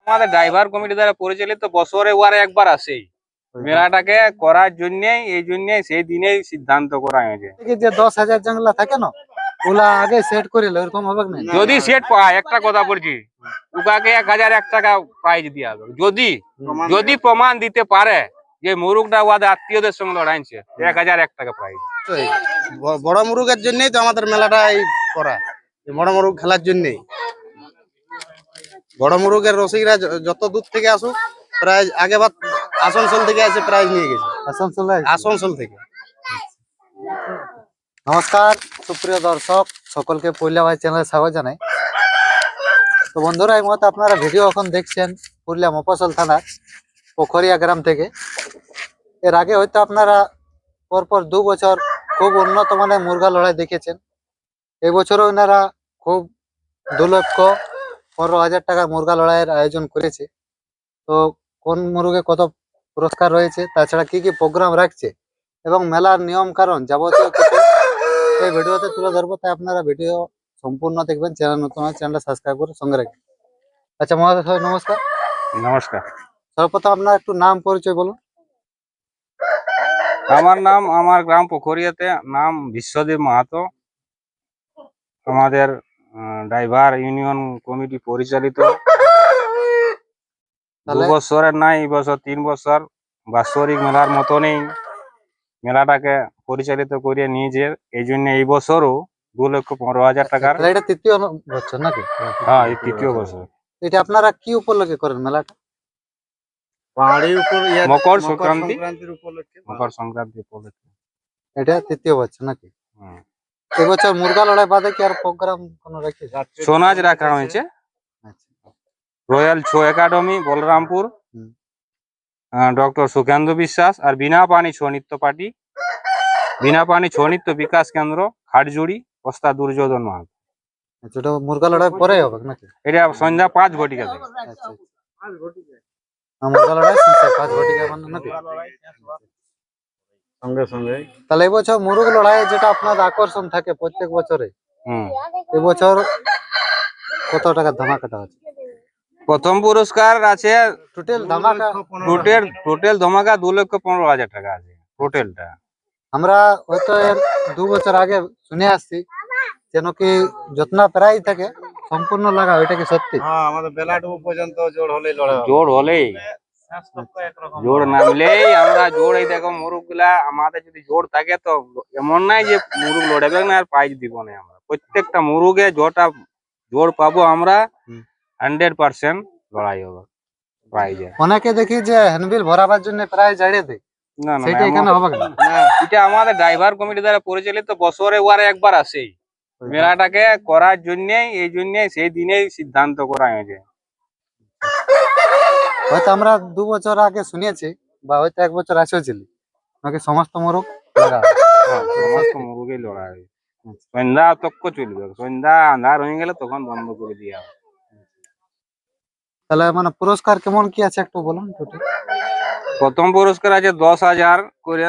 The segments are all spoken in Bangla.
আমাদের ড্রাইভার কমিটি দ্বারা পরিচালিত বছরে ওয়ারে একবার আসেই মেলাটাকে করার জন্যই এই জন্যই সেই দিনেই সিদ্ধান্ত করা হয়েছে। যে 10,000 জানলা থাকে না ওলা আগে সেট করিল এরকম হবে না? যদি সেট পায় একটা কথা বলছি উকাকে 1001 টাকা প্রাইজ দিয়া হবে যদি যদি প্রমাণ দিতে পারে যে মুরুগটা ওদের আত্মীয়দের সঙ্গে লড়াইছে 1001 টাকা প্রাইজ। বড় মুরুগের জন্যই তো আমাদের মেলাটা করা, বড় মুরুগ খেলার জন্যই। বড় মুরুগের রসিকরা যত দূর থেকে আসুক প্রাইজ আগেবার আসানসোল থেকে এসে প্রাইজ নিয়ে গেছে। আসানসোল থেকে। নমস্কার সুপ্রিয় দর্শক সকলকে পুরুলিয়া ভাই চ্যানেলে স্বাগত জানাই। তো বন্ধুরা এই মুহূর্তে আপনারা ভিডিও এখন দেখছেন পুরুলিয়া মফস্বল থানার পোখরিয়া গ্রাম থেকে। এর আগে হয়তো আপনারা পরপর 2 বছর খুব উন্নত মানের মুরগা লড়াই দেখেছেন। এই বছরও ওনারা খুব 2,15,000 টাকার মুরগা লড়াইয়ের আয়োজন করেছে। তো কোন মুরগে কত পুরস্কার রয়েছে, তাছাড়া কি কি প্রোগ্রাম রাখছে এবং মেলার নিয়ম কারণ যাবতীয় কিছু এই ভিডিওতে তুলে ধরবো, তাই আপনারা ভিডিও সম্পূর্ণ দেখবেন। চ্যানেল নতুন হয় চ্যানেলটা সাবস্ক্রাইব করে সঙ্গে রাখবেন। আচ্ছা মহাশয় নমস্কার। নমস্কার। সর্বপ্রথম আপনার একটু নাম পরিচয় বলুন। আমার গ্রাম পোখরিয়াতে নাম বিশ্বদেব মাহাতো। আমাদের ড্রাইভার ইউনিয়ন কমিটি পরিচালিত 2 বছরের নাই এই বছর 3 বছর বাৎসরিক মেলার মতনই মেলাটাকে পরিচালিত করে নিয়েছে। এই জন্য এই বছরও 2,15,000 টাকার। এটা তৃতীয় বছর নাকি? হ্যাঁ এই তৃতীয় বছর। এটা আপনারা কি উপলক্ষে করেন মেলাটা? পাহাড়ির উপর মকর সংক্রান্তি উপলক্ষে। মকর সংক্রান্তি উপলক্ষে এটা তৃতীয় বছর নাকি? এবছর মুরগা লড়াই বাদে কি আর প্রোগ্রাম কোনো রেখে? ছৌ নাচ রাখা হয়েছে। Royal Chhau academy Balrampur, doctor Sukhendu Biswas আর বিনা পানি ছৌ নৃত্য পার্টি, বিনা পানি ছৌ নৃত্য বিকাশ কেন্দ্র খাটজুড়ি, ওস্তাদ দুর্যোধন মাহাতো। এটা মুরগা লড়াই পরে হবে নাকি? এটা সন্ধ্যা 5 ঘটিকা থেকে। মুরগা লড়াই সন্ধ্যা 5 ঘটিকা মানে নাকি? সঙ্গে সঙ্গে তাহলে এবছর মুরগ লড়াই যেটা আপনাদের আকর্ষণ থাকে প্রত্যেক বছরে, এবছর কত টাকা ধামাকাটা আছে? প্রথম পুরস্কার আছে টোটাল ধামাকা টোটাল ধামাকা 2,15,000 টাকা আছে টোটালটা। আমরা হয়তো এর 2 বছর আগে শুনে আসছি যেন কি যতনা প্রাইজ থাকে সম্পূর্ণ লাগা, ওইটা কি সত্যি? হ্যাঁ আমাদের বেলাটুকু পর্যন্ত জোর হলেই লড়াই হবে। জোর হলেই জোর নামলেই আমরা জোর এই দেখো মুরুগ গুলা আমাদের যদি জোর থাকে তো এমন নাই যে মুরুগ লড়াবে না আর প্রাইজ দিব না। আমরা প্রত্যেকটা মুরুগে জোরটা জোর পাবো আমরা 100% লড়াই হবে প্রাইজে। অনেকে দেখি যে হ্যান্ডবিল ভরাবার জন্য প্রাইজ ছাড়িয়ে দেয়, না না সেটা এখানে হবে না। এটা আমাদের ড্রাইভার কমিটি দ্বারা পরিচালিত বছরে ওয়ারে একবার আসেই মেলাটাকে করার জন্যই এই জন্যই সেই দিনেই সিদ্ধান্ত করা হয়েছে। হয়তো আমরা 2 বছর আগে শুনেছি বা হয়তো 1 বছর আসেও ছিল নাকি সমস্ত মুরগ লাগা সমস্ত মুরগেই লড়াই সন্ধ্যা তক্ক চলবে, সন্ধ্যা আন্ধার হয়ে গেলে তখন বন্ধ করে দেওয়া হবে। তাহলে মানে পুরস্কার কেমন কি আছে একটু বলুন। প্রথম পুরস্কার আছে 10,000 করে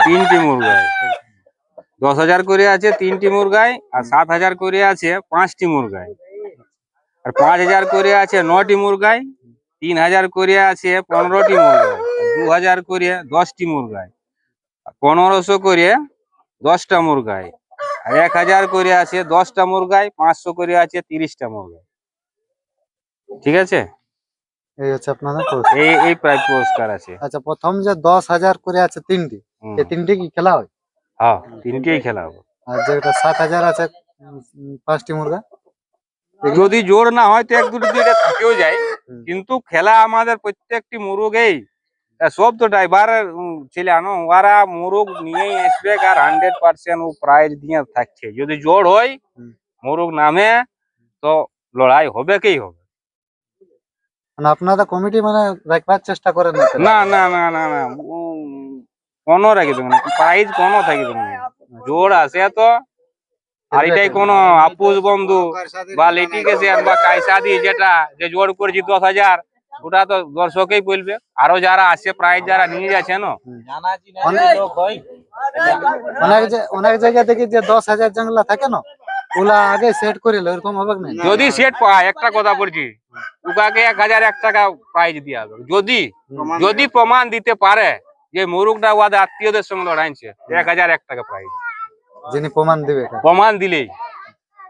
তিনটি মুরগায়, 10,000 করে আছে 3টি মুরগায়, আর 7,000 করে আছে 5টি মুরগায়, আর 5,000 করে আছে 9টি মুরগায়, 3,000 করে আছে 15টি মুরগায়, 2,000 করে 10টি মুরগায়, 1,500 করে 10টা মুরগায়, আর 1,000 করে আছে 10টা মুরগায়, 500 করে আছে 30টা মুরগায়। ঠিক আছে, এই হচ্ছে আপনাদের এই প্রাইজ পুরস্কার আছে। আচ্ছা প্রথম যে 10,000 করে আছে 3টি, এই 3টি কি খেলা হয়? হ্যাঁ 3টিই খেলা হবে। আর যেটা 7,000 আছে 5টি মুরগা, যদি জোর না হয় তো 1-2টা থেকেও যায়, কিন্তু খেলা আমাদের প্রত্যেকটি মুরগেই সব তো ড্রাইভার ছেলে আনো ওরা মুরগ নিয়েই আসবে আর 100% ও প্রাইজ দিয়ে থাকছে। যদি জোর হয় মুরগ নামে তো লড়াই হবে কি হবে। মানে আপনাদের কমিটি মানে রাখবার চেষ্টা করেন না না না না না কোনো রাখি দেবেন না, প্রাইজ কোনো থাকি দেবেন না। জোর আছে তো আর এটাই কোনো আপুজ বন্ধু বা লিটিগেশন বা কায়সাদি যেটা যে জোর করেছি 10,000 ওটা তো দর্শকই বলবে। আরো যারা আসে প্রাইজ যারা নিয়ে যাচ্ছে না অনেক জায়গায় দেখি যে 10,000 জানলা থাকে না ওলা আগে সেট করিল এরকম হবে না? যদি সেট পায় একটা কথা বলছি উকাকে 1001 টাকা প্রাইজ দিয়া হবে যদি যদি প্রমাণ দিতে পারে যে মুরুগটা ওদের আত্মীয়দের সঙ্গে লড়াইছে 1001 টাকা প্রাইজ যিনি প্রমাণ দিবে প্রমাণ দিলেই।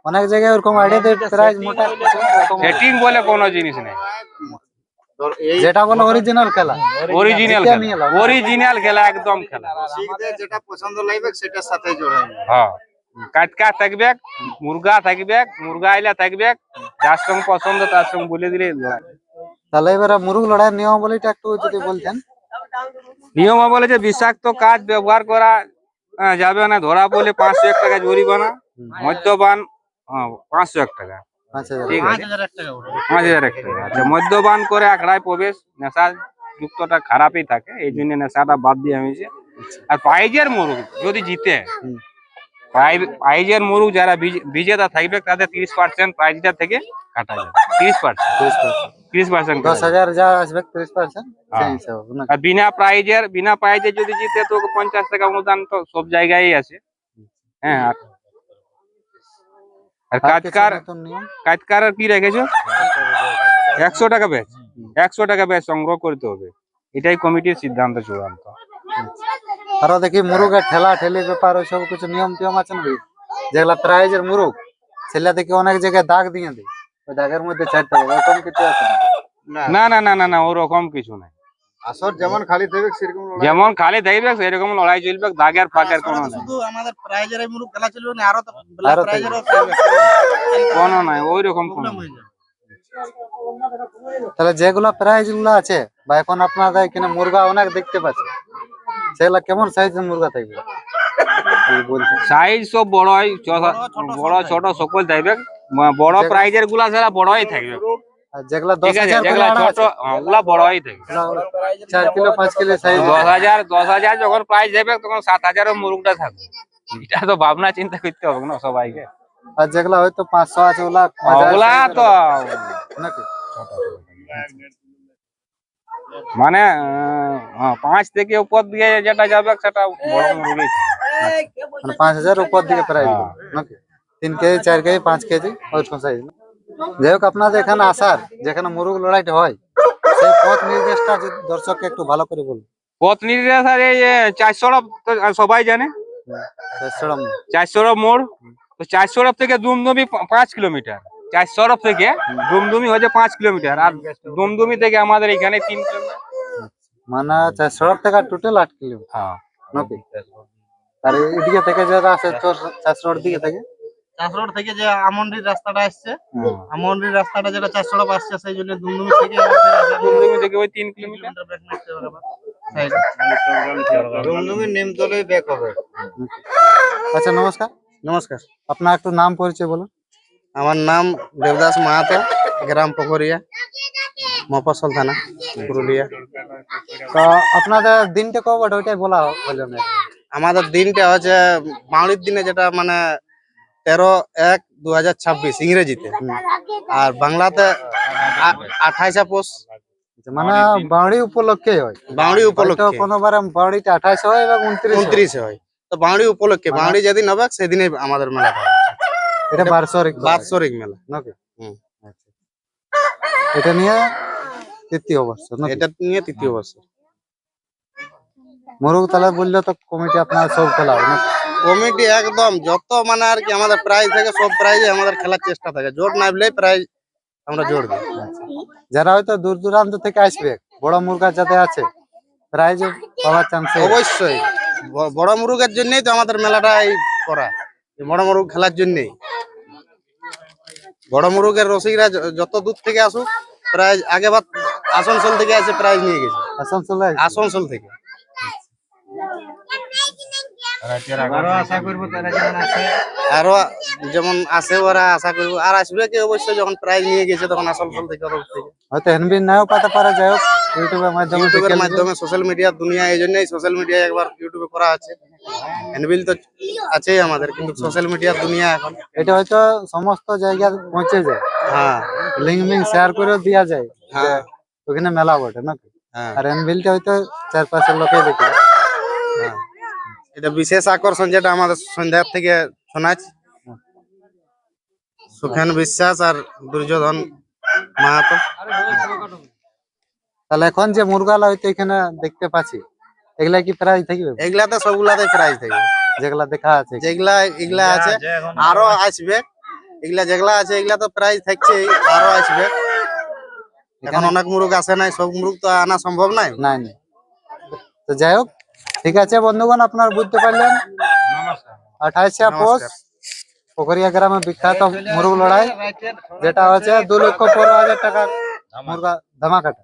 অনেক জায়গায় ওরকম আইডিয়াতে প্রাইজ মোটা সেটিং বলে কোনো জিনিস নেই, যেটা বলে অরিজিনাল খেলা অরিজিনাল জিতে খেলা, নিয়ে এলাম। অরিজিনাল খেলা একদম খেলা। যেটা পছন্দ লাগবে সেটার সাথে জড়াই হ্যাঁ কাটকা থাকবে, মুরগা থাকবে, মুরগা আইলা থাকবে, যার সঙ্গে পছন্দ তার সঙ্গে বলে দিলে লড়াই। তাহলে এবারে মুরুগ লড়াইয়ের নিয়ম বলেটা একটু যদি বলতেন। নিয়ম বলে যে বিষাক্ত কাজ ব্যবহার করা যাবে না, ধরা পড়লে 501 টাকা জরিমানা, মদ্যপান 501 টাকা, আচ্ছা ঠিক আছে 5001 টাকা। আচ্ছা মদ্যপান করে আখড়ায় প্রবেশ নেশা যুক্তটা খারাপই থাকে, এই জন্য নেশাটা বাদ দিয়ে হয়েছে। আর প্রাইজের মুরুগ যদি জিতে, প্রাইজের মুরুগ যারা বিজেতা থাকবে তাদের 30% প্রাইজটা থেকে কাটা যাবে, 30% 10,000 যা আসবে 30% সেই হিসাবে নাকি? আর বিনা প্রাইজে যদি জিতে তো 50 টাকা অনুদান তো সব জায়গায় আছে। হ্যাঁ আর আর কিছু কাজকার নতুন নিয়ম? কাজকারের কি রেখেছো? 100 টাকা ব্যাচ, 100 টাকা ব্যাচ সংগ্রহ করতে হবে, এটাই কমিটির সিদ্ধান্ত চূড়ান্ত। আরো দেখি মুরুগের ঠেলা ঠেলি ব্যাপার ওই সব কিছু নিয়ম টিয়ম আছে নাকি? যেগুলা প্রাইজের মুরুগ সেগুলা দেখি অনেক জায়গায় দাগ দিয়ে দেয়, ওই দাগের মধ্যে চাইতে হবে, ওরকম কিছু আছে নাকি? না না না না না ওরকম কিছু নাই, আসর যেমন খালি থাকবে সেরকম যেমন খালি দেখবে সেরকম লড়াই চলবে, দাগের ফাঁকের কোনো নাই, শুধু আমাদের প্রাইজের এই মুরুগ খেলা চলবে না, আরো তো আরো প্রাইজেরও কোনো নাই ওই রকম কোনো নাই। তাহলে যেগুলা প্রাইজ গুলো আছে বা এখন আপনাদের এখানে মুরগা অনেক দেখতে পাচ্ছি, সেগুলা কেমন সাইজের মুরগা থাকবে এই বলছেন? সাইজ সব বড়ই, বড় ছোট সকল থাকবে, বড় প্রাইজের গুলা ছাড়া বড়ই থাকবে, আর যেগুলা ঠিক আছে 10,000 করে যেগুলা আড়া ছোট আছে, ওগুলা বড়ই থাকবে। 4 কিলো 5 কিলো সাইজ 10,000 যখন প্রাইজ দেবে তখন 7,000 মুরুগটা থাকবে, এটা তো ভাবনা চিন্তা করতে হবে না সবাইকে। আর যেগুলা হয়তো 500 আছে ওগুলা ওগুলা তো নাকি? মানে 5 থেকে উপর দিয়ে যেটা যাবে সেটা বড় মুরগি। মানে 5,000 উপর দিকে প্রাইজ নাকি? 3 কেজি 4 কেজি 5 কেজি ওইরকম সাইজ। যাই হোক আপনাদের এখানে আসার যেখানে মুরুগ লড়াইটা হয় সেই পথ নির্দেশটা যদি দর্শককে একটু ভালো করে বলুন। পথ নির্দেশ আর এই 400 সবাই জানে, 400 মোড়, তো 400 থেকে দুমদুমি 5 কিলোমিটার, 400 থেকে দুমদুমি হচ্ছে 5 কিলোমিটার, আর দুমদুমি থেকে আমাদের এখানে 3 কিলোমিটার। মানে 400 টাকা টোটাল 8 কিলো হ্যাঁ নাকি? আর এদিকে থেকে যারা আসে 400 দিকে থেকে 400 থেকে যে আমন্ডির রাস্তাটা আসছে, আমন্ডির রাস্তাটা যেটা 400 আসছে, সেই জন্য দুমদুমি থেকে দুমদুমি থেকে ওই 3 কিলোমিটার। দুমদুমি নিমতলে ব্যাক হবে। আচ্ছা নমস্কার, নমস্কার, আপনার একটু নাম পরিচয় বলুন। আমার নাম দেবদাস মাহাতো, গ্রাম পোখরিয়া, মফস্বল থানা, পুরুলিয়া। তো আপনাদের দিনটা কবে ওইটাই বলা হলো না? আমাদের দিনটা হচ্ছে বাউড়ির দিনে, যেটা মানে 13/1/2026 ইংরেজিতে, আর বাংলাতে 28 পৌষ। মানে বাউড়ি উপলক্ষে হয়, বাউড়ি হয়তো উপলক্ষে কোনোবার বাউড়িটা 28 হয় এবং 29 হয়। তো বাউড়ি উপলক্ষে, বাউড়ি যেদিন হবে সেদিনই আমাদের মেলা হয়। এটা বার্ষিক বাৎসরিক মেলা। নাকি? হুম। আচ্ছা। এটা নিয়ে তৃতীয় বর্ষ নাকি? এটা নিয়ে তৃতীয় বর্ষ। মুরুগ তালা বললে তো কমিটি আপনার সব খেলা হবে নাকি? কমিটি একদম যত মানে আর কি আমাদের প্রাইজ থাকে, সব প্রাইজে আমাদের খেলার চেষ্টা থাকে, জোর না বলেই প্রাইজ আমরা জোর দিই। যারা হয়তো দূর দূরান্ত থেকে আসবে, বড় মুরগা যাতে আছে প্রাইজ পাওয়ার চান্স অবশ্যই বড় মুরগের জন্যই তো আমাদের মেলাটা এই করা, এই বড় মুরগ খেলার জন্যই। বড় মুরগের রসিকরা যত দূর থেকে আসুক, প্রাইজ আগেবার আসানসোল থেকে আসে প্রাইজ নিয়ে গেছে, আসানসোলে আসানসোল থেকে। আরো যেমন আসে ওরা আশা করবো, আর আসবে কি অবশ্যই, যখন প্রাইজ নিয়ে গেছে তখন আসানসোল থেকে হয়তো এনবি নাও পাতা পারে। যাই হোক ইউটিউবের মাধ্যমে ইউটিউবের মাধ্যমে, সোশ্যাল মিডিয়ার দুনিয়া, এই জন্যই সোশ্যাল মিডিয়ায় একবার ইউটিউবে করা আছে। এনবিল তো আছেই আমাদের, কিন্তু সোশ্যাল মিডিয়ার দুনিয়া এখন। এটা হয়তো সমস্ত জায়গায় পৌঁছে যায়, হ্যাঁ লিঙ্ক মিঙ্ক শেয়ার করেও দেওয়া যায়, হ্যাঁ ওখানে মেলা বটে নাকি? হ্যাঁ আর এনবিলটা হয়তো 4-5 লোকে দেখে। হ্যাঁ। এটা বিশেষ আকর্ষণ, যেটা আমাদের সন্ধ্যার থেকে শোনাচ, সুখেন বিশ্বাস আর দুর্যোধন মাহাতো। তাহলে এখন যে মুরগালা হয়তো এখানে দেখতে পাচ্ছি এগুলা কি প্রাইস থাকবে? এগুলাতে সবগুলাতে প্রাইস থাকবে। যেগুলা দেখা আছে যেগুলা এগুলা আছে আরো আসবে, এগুলা যেগুলা আছে এগুলা তো প্রাইস থাকছে, আরো আসবে। এখন অনেক মুরগ আসে নাই, সব মুরগ তো আনা সম্ভব নাই। নাই নাই। তো যাই হোক, ঠিক আছে বন্ধুগণ, আপনারা বুঝতে পারলেন 28শে পৌষ পোখরিয়া গ্রামে বিখ্যাত মুরগ লড়াই, যেটা হচ্ছে 2,15,000 টাকার মুরগা ধামাকাটা।